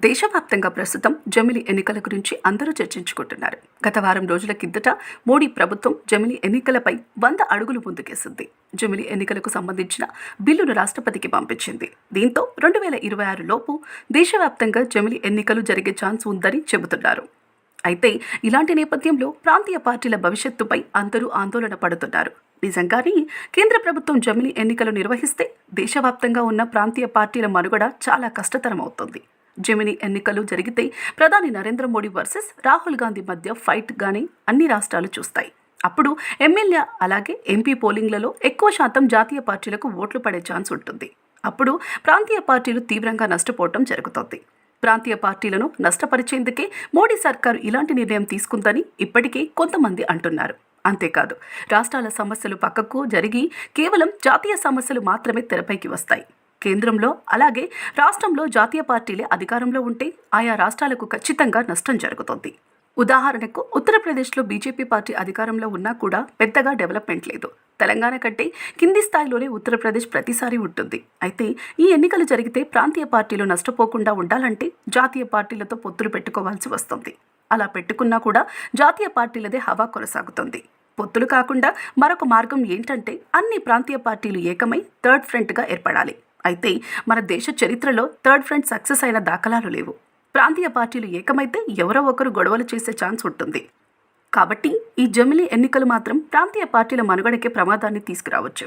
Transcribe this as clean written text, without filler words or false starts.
దేశవ్యాప్తంగా ప్రస్తుతం జమిలి ఎన్నికల గురించి అందరూ చర్చించుకుంటున్నారు. గత వారం రోజుల కిందట మోడీ ప్రభుత్వం జమిలి ఎన్నికలపై 100 అడుగులు ముందుకేసింది. జమిలి ఎన్నికలకు సంబంధించిన బిల్లును రాష్ట్రపతికి పంపించింది. దీంతో 2026 లోపు దేశవ్యాప్తంగా జమిలి ఎన్నికలు జరిగే ఛాన్స్ ఉందని చెబుతున్నారు. అయితే ఇలాంటి నేపథ్యంలో ప్రాంతీయ పార్టీల భవిష్యత్తుపై అందరూ ఆందోళన పడుతున్నారు. నిజంగానే కేంద్ర ప్రభుత్వం జమిలి ఎన్నికలు నిర్వహిస్తే దేశవ్యాప్తంగా ఉన్న ప్రాంతీయ పార్టీల మనుగడ చాలా కష్టతరం అవుతుంది. జమిలి ఎన్నికలు జరిగితే ప్రధాని నరేంద్ర మోడీ వర్సెస్ రాహుల్ గాంధీ మధ్య ఫైట్ గానీ అన్ని రాష్ట్రాలు చూస్తాయి. అప్పుడు ఎమ్మెల్యే అలాగే ఎంపీ పోలింగ్లలో ఎక్కువ శాతం జాతీయ పార్టీలకు ఓట్లు పడే ఛాన్స్ ఉంటుంది. అప్పుడు ప్రాంతీయ పార్టీలు తీవ్రంగా నష్టపోవటం జరుగుతుంది. ప్రాంతీయ పార్టీలను నష్టపరిచేందుకే మోడీ సర్కారు ఇలాంటి నిర్ణయం తీసుకుందని ఇప్పటికే కొంతమంది అంటున్నారు. అంతేకాదు, రాష్ట్రాల సమస్యలు పక్కకు జరిగి కేవలం జాతీయ సమస్యలు మాత్రమే తెరపైకి వస్తాయి. కేంద్రంలో అలాగే రాష్ట్రంలో జాతీయ పార్టీలే అధికారంలో ఉంటే ఆయా రాష్ట్రాలకు ఖచ్చితంగా నష్టం జరుగుతుంది. ఉదాహరణకు ఉత్తరప్రదేశ్లో బీజేపీ పార్టీ అధికారంలో ఉన్నా కూడా పెద్దగా డెవలప్మెంట్ లేదు. తెలంగాణ కంటే కింది స్థాయిలోనే ఉత్తరప్రదేశ్ ప్రతిసారి ఉంటుంది. అయితే ఈ ఎన్నికలు జరిగితే ప్రాంతీయ పార్టీలు నష్టపోకుండా ఉండాలంటే జాతీయ పార్టీలతో పొత్తులు పెట్టుకోవాల్సి వస్తుంది. అలా పెట్టుకున్నా కూడా జాతీయ పార్టీలదే హవా కొనసాగుతుంది. పొత్తులు కాకుండా మరొక మార్గం ఏంటంటే అన్ని ప్రాంతీయ పార్టీలు ఏకమై థర్డ్ ఫ్రంట్గా ఏర్పడాలి. అయితే మన దేశ చరిత్రలో థర్డ్ ఫ్రంట్ సక్సెస్ అయిన దాఖలాలు లేవు. ప్రాంతీయ పార్టీలు ఏకమైతే ఎవరో ఒకరు గొడవలు చేసే ఛాన్స్ ఉంటుంది. కాబట్టి ఈ జమిలి ఎన్నికలు మాత్రం ప్రాంతీయ పార్టీల మనుగడకే ప్రమాదాన్ని తీసుకురావచ్చు.